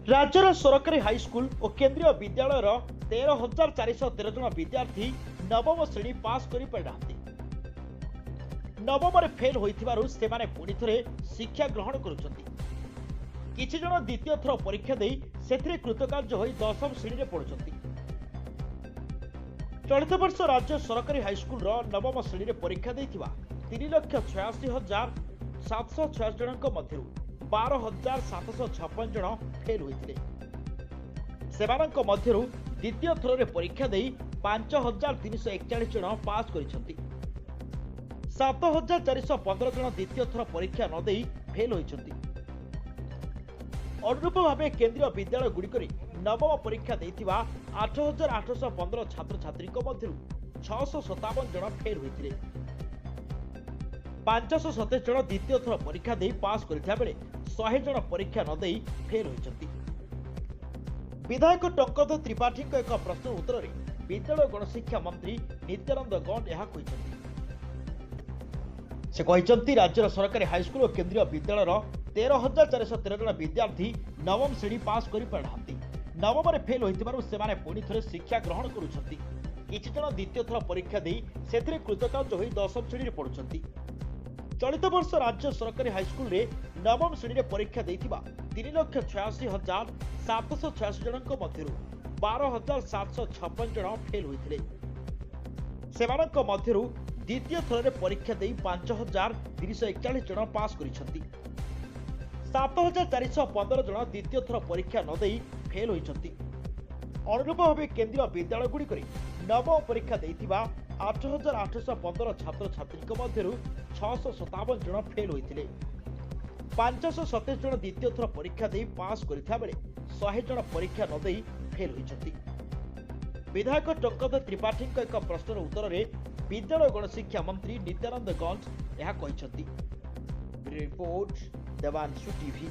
राज्यर सरकारी हाईस्कूल और केंद्रीय विद्यालय 13,413 जन विद्यार्थी नवम श्रेणी पास कर पारिनाहांती। नवम फेल होइथिबारु सेमाने पुणी थरे शिक्षा ग्रहण करुछंती। किछि जन द्वितीय थर परीक्षा देई सेथिरे कृतकार्य होई दशम श्रेणी रे पढुछंती। चलित वर्ष राज्य सरकारी हाईस्कूल नवम श्रेणी रे परीक्षा देइथिबा 3,86,766 जनक मध्यरु 12,756 जन फेल होइथिले। सेमानक मध्यरु द्वितीय थर रे परीक्षा देई 5,341 जन पास करिसंती। 7,415 जन द्वितीय थर परीक्षा न देई फेल होइसंती। अनुरूप भावे केंद्रीय विद्यालय गुड़िकरे नवम परीक्षा देइथिबा 8,815 छात्र छात्री मध्यरु 657 जन फेल होइथिले। 527 जन द्वितीय थर परीक्षा देई पास करिथा बेले 100 जन परीक्षा न देई फेल होइसंती। विधायक टंकध त्रिपाठी एक प्रश्न उत्तर में विद्यालय गणशिक्षा मंत्री नित्यानंद गौंड यह कहते राज्यर सरकारी हाईस्कूल और केंद्रीय विद्यालय 13,413 जन विद्यार्थी नवम श्रेणी पास कर पारिनाहांती। नवम फेल होइथिबारु सेमाने पुणी थरे शिक्षा ग्रहण करुछंती। किछि जन द्वितीय थर परीक्षा देई सेथिरे कृतकार्य होई दशम श्रेणी रे पढुछंती। चलित वर्ष राज्य सरकारी हाईस्कूल रे नवम श्रेणी रे परीक्षा देइथिबा 3,86,786 जनक मध्यरु 12,756 जन फेल होइथिले। सेमानक मध्यरु द्वितीय थर रे परीक्षा देई 5,341 जन पास करिसंती। 7,415 जन द्वितीय थर परीक्षा न देई फेल होइसंती। अनुरूप भावे केंद्रीय विद्यालय गुड़िकरे नवम परीक्षा देइथिबा 8,815 छात्र छात्री मध्यरु 657 जन फेल होइथिले। 527 जन द्वितीय थर परीक्षा देई पास करिथा बेले 100 जन परीक्षा न देई फेल होइछंती। विधायक टंकध त्रिपाठी एक प्रश्नर उत्तर में विद्यालय गणशिक्षा मंत्री नित्यानंद गौंड यह कहते। Report Devanshu TV.